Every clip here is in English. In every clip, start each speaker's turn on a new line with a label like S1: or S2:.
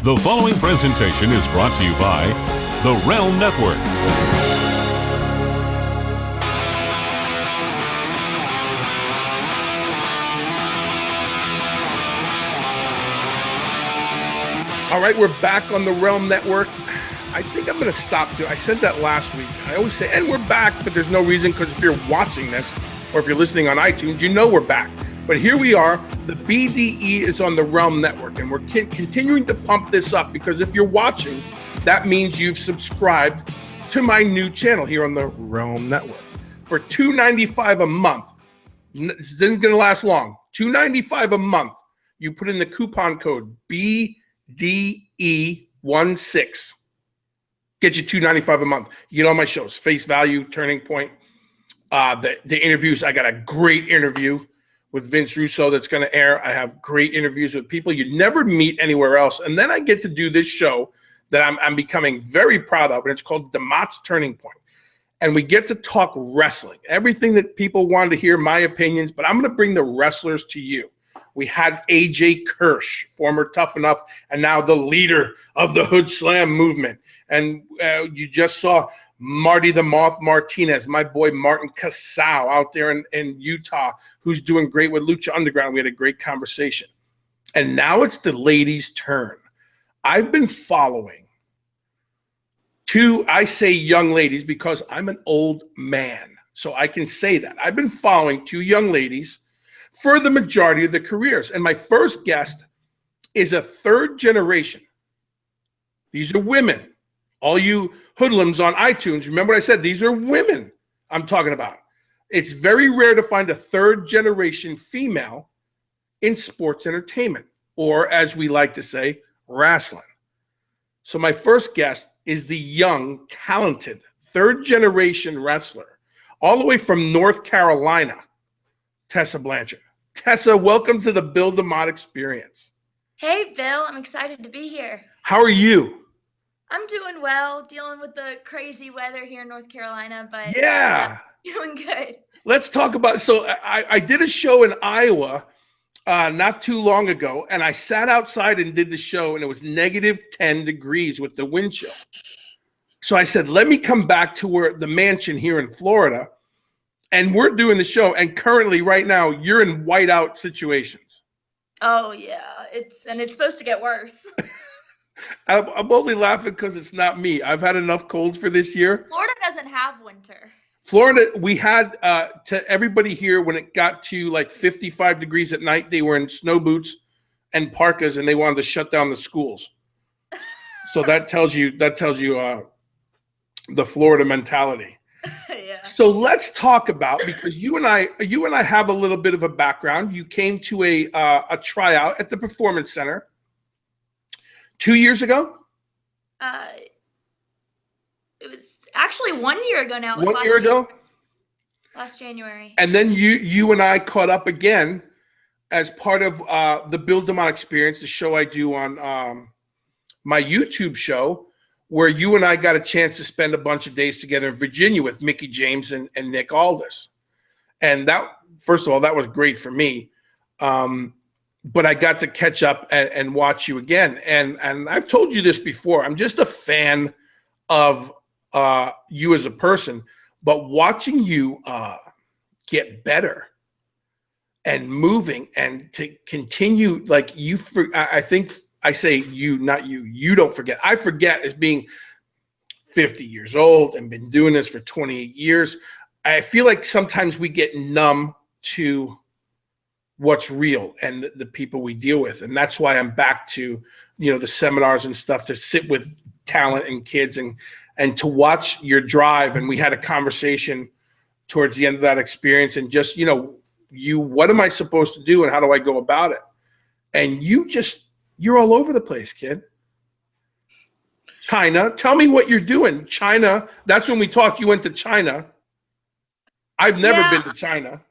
S1: The following presentation is brought to you by The Realm Network.
S2: All right, we're back on The Realm Network. I think I'm going to stop. I said that last week. I always say, and we're back, but there's no reason, because if you're watching this or if you're listening on iTunes, you know we're back. But here we are. The BDE is on The Realm Network, and we're continuing to pump this up, because if you're watching, that means you've subscribed to my new channel here on The Realm Network. For $2.95 a month, this isn't going to last long, $2.95 a month, you put in the coupon code BDE16. Get you $2.95 a month. You get all my shows, Face Value, Turning Point, the interviews. I got a great interview with Vince Russo that's going to air. I have great interviews with people you never meet anywhere else. And then I get to do this show that I'm becoming very proud of, and it's called DeMott's Turning Point. And we get to talk wrestling, everything that people wanted to hear, my opinions, but I'm going to bring the wrestlers to you. We had AJ Kirsch, former Tough Enough, and now the leader of the Hood Slam movement. And you just saw Marty the Moth Martinez, my boy Martin Casau out there in Utah, who's doing great with Lucha Underground. We had a great conversation. And now it's the ladies' turn. I've been following two, I say young ladies because I'm an old man, so I can say that. I've been following two young ladies for the majority of their careers. And my first guest is a third generation. These are women. All you hoodlums on iTunes, remember what I said? These are women I'm talking about. It's very rare to find a third generation female in sports entertainment, or as we like to say, wrestling. So my first guest is the young, talented, third generation wrestler, all the way from North Carolina, Tessa Blanchard. Tessa, welcome to the Bill DeMott Experience.
S3: Hey, Bill. I'm excited to be here.
S2: How are you?
S3: I'm doing well, dealing with the crazy weather here in North Carolina, but
S2: yeah,
S3: doing good.
S2: Let's talk about, so I did a show in Iowa not too long ago, and I sat outside and did the show, and it was negative 10 degrees with the wind chill. So I said, let me come back to the mansion here in Florida, and we're doing the show, and currently right now you're in whiteout situations.
S3: Oh yeah, it's supposed to get worse.
S2: I'm only laughing because it's not me. I've had enough cold for this year.
S3: Florida doesn't have winter.
S2: Florida, we had to everybody here, when it got to like 55 degrees at night, they were in snow boots and parkas, and they wanted to shut down the schools. So that tells you the Florida mentality.
S3: Yeah.
S2: So let's talk about, because you and I have a little bit of a background. You came to a tryout at the Performance Center 2 years ago?
S3: It was actually 1 year ago now.
S2: 1 year ago?
S3: Last January.
S2: And then you and I caught up again as part of the Bill DeMott Experience, the show I do on my YouTube show, where you and I got a chance to spend a bunch of days together in Virginia with Mickey James and Nick Aldis. And that, first of all, that was great for me. But I got to catch up and watch you again. And I've told you this before. I'm just a fan of you as a person. But watching you get better and moving and to continue, like I think I say you, not you. You don't forget. I forget as being 50 years old and been doing this for 28 years. I feel like sometimes we get numb to what's real and the people we deal with. And that's why I'm back to, the seminars and stuff, to sit with talent and kids and to watch your drive. And we had a conversation towards the end of that experience, and just, what am I supposed to do and how do I go about it? And you're all over the place, kid. China, tell me what you're doing. China, that's when we talked. You went to China. I've never been to China.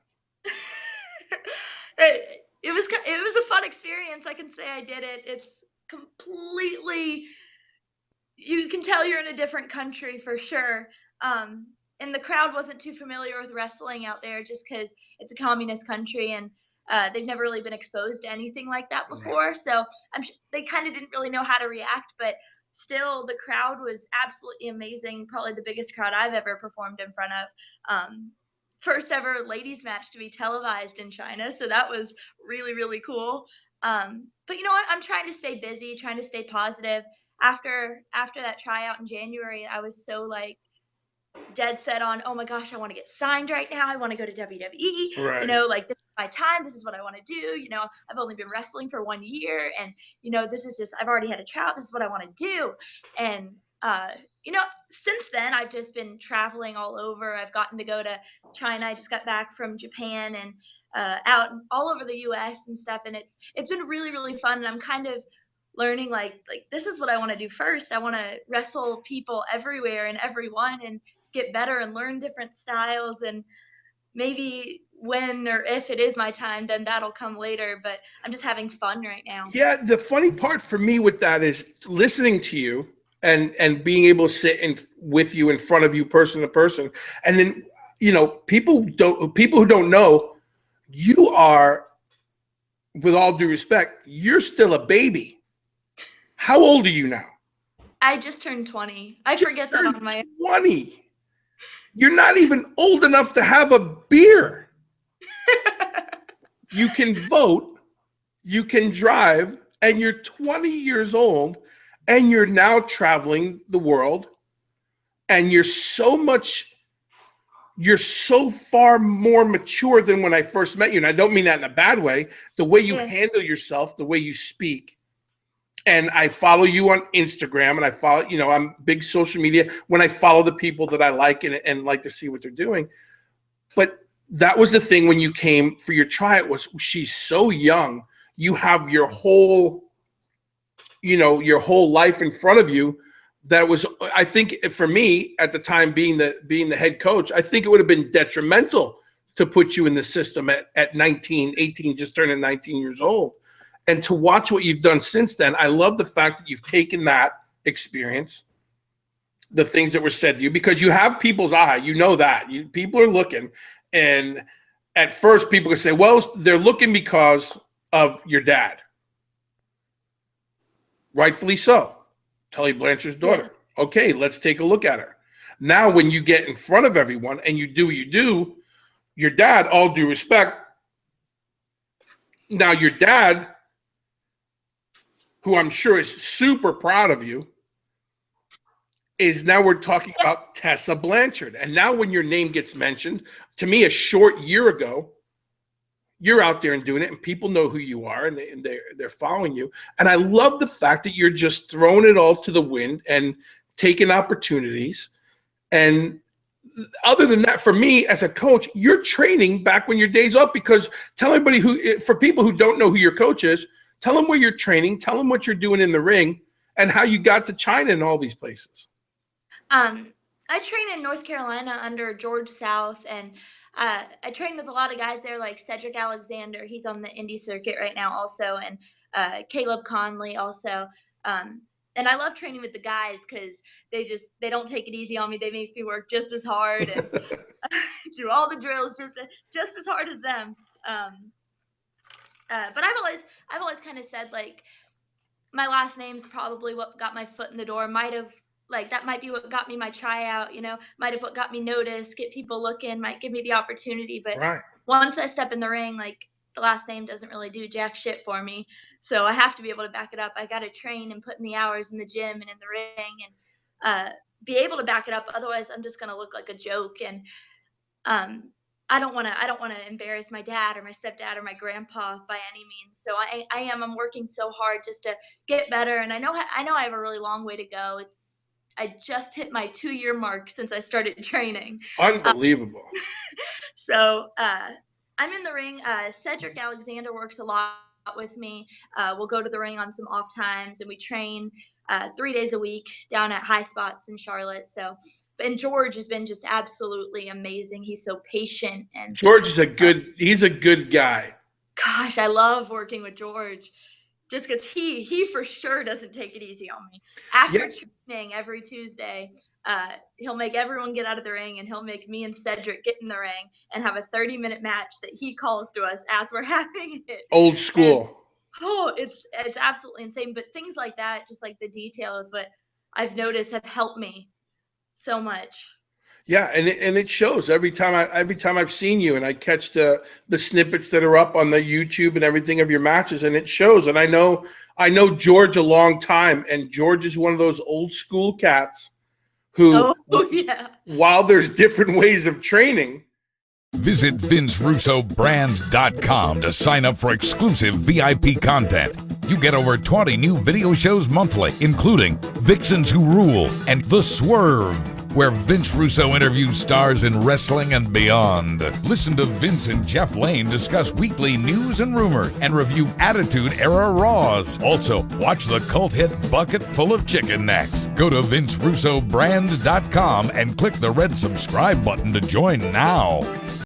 S3: It was a fun experience. I can say I did it. It's completely, you can tell you're in a different country for sure. And the crowd wasn't too familiar with wrestling out there, just because it's a communist country. And they've never really been exposed to anything like that before. So they kind of didn't really know how to react, but still the crowd was absolutely amazing. Probably the biggest crowd I've ever performed in front of. First ever ladies match to be televised in China. So that was really, really cool. But you know what? I'm trying to stay busy, trying to stay positive. After that tryout in January, I was so like dead set on, oh my gosh, I want to get signed right now. I want to go to WWE.
S2: Right.
S3: You know, like this is my time. This is what I want to do. You know, I've only been wrestling for 1 year, and you know, this is just I've already had a tryout. This is what I want to do. And you know, since then I've just been traveling all over. I've gotten to go to China. I just got back from Japan and out all over the US and stuff, and it's been really, really fun. And I'm kind of learning like this is what I want to do first. I want to wrestle people everywhere and everyone and get better and learn different styles, and maybe when or if it is my time, then that'll come later, but I'm just having fun right now.
S2: Yeah, the funny part for me with that is listening to you and being able to sit with you in front of you person to person. And then, you know, people who don't know, you are, with all due respect, you're still a baby. How old are you now?
S3: I just turned 20. I forget that on my
S2: 20. You're not even old enough to have a beer. You can vote, you can drive, and you're 20 years old, and you're now traveling the world, and you're so far more mature than when I first met you. And I don't mean that in a bad way. The way you handle yourself, the way you speak. And I follow you on Instagram, and I follow, you know, I'm big social media when I follow the people that I like and like to see what they're doing. But that was the thing when you came for your tryout was she's so young. You have your whole, you know, your whole life in front of you. That was, I think for me at the time being the head coach, I think it would have been detrimental to put you in the system at 19, 18, just turning 19 years old. And to watch what you've done since then, I love the fact that you've taken that experience, the things that were said to you, because you have people's eye. You know that. People are looking. And at first, people can say, well, they're looking because of your dad. Rightfully so. Tessa Blanchard's daughter. Yeah. Okay, let's take a look at her. Now, when you get in front of everyone and you do what you do, your dad, all due respect, now your dad, who I'm sure is super proud of you, is now we're talking about Tessa Blanchard. And now when your name gets mentioned, to me, a short year ago, you're out there and doing it, and people know who you are, and they're following you. And I love the fact that you're just throwing it all to the wind and taking opportunities. And other than that, for me as a coach, you're training back when your day's up, because tell everybody for people who don't know who your coach is, tell them where you're training, tell them what you're doing in the ring, and how you got to China and all these places.
S3: I train in North Carolina under George South, and I train with a lot of guys there, like Cedric Alexander. He's on the indie circuit right now also, and Caleb Conley also. And I love training with the guys because they don't take it easy on me. They make me work just as hard and do all the drills just as hard as them. But I've always kind of said, like, my last name's probably what got my foot in the door. That might be what got me my tryout, you know, might have what got me noticed, get people looking, might give me the opportunity. But once I step in the ring, like, the last name doesn't really do jack shit for me. So I have to be able to back it up. I got to train and put in the hours in the gym and in the ring and be able to back it up. Otherwise, I'm just going to look like a joke. And I don't want to embarrass my dad or my stepdad or my grandpa by any means. So I'm working so hard just to get better. And I know I have a really long way to go. I just hit my 2-year mark since I started training.
S2: Unbelievable.
S3: So I'm in the ring. Cedric Alexander works a lot with me. We'll go to the ring on some off times, and we train 3 days a week down at High Spots in Charlotte. And George has been just absolutely amazing. He's so patient. And
S2: George is he's a good guy.
S3: Gosh, I love working with George. Just because he for sure doesn't take it easy on me. After training every Tuesday, He'll make everyone get out of the ring, and he'll make me and Cedric get in the ring and have a 30-minute match that he calls to us as we're having it.
S2: Old school.
S3: And, it's absolutely insane. But things like that, just like the detail, is what I've noticed have helped me so much.
S2: Yeah, and it shows every time I've seen you, and I catch the snippets that are up on the YouTube and everything of your matches, and it shows. And I know George a long time, and George is one of those old school cats who, while there's different ways of training.
S4: Visit VinceRussoBrand.com to sign up for exclusive VIP content. You get over 20 new video shows monthly, including Vixens Who Rule and The Swerve, where Vince Russo interviews stars in wrestling and beyond. Listen to Vince and Jeff Lane discuss weekly news and rumors and review Attitude Era Raws. Also, watch the cult hit Bucket Full of Chicken next. Go to VinceRussoBrand.com and click the red subscribe button to join now.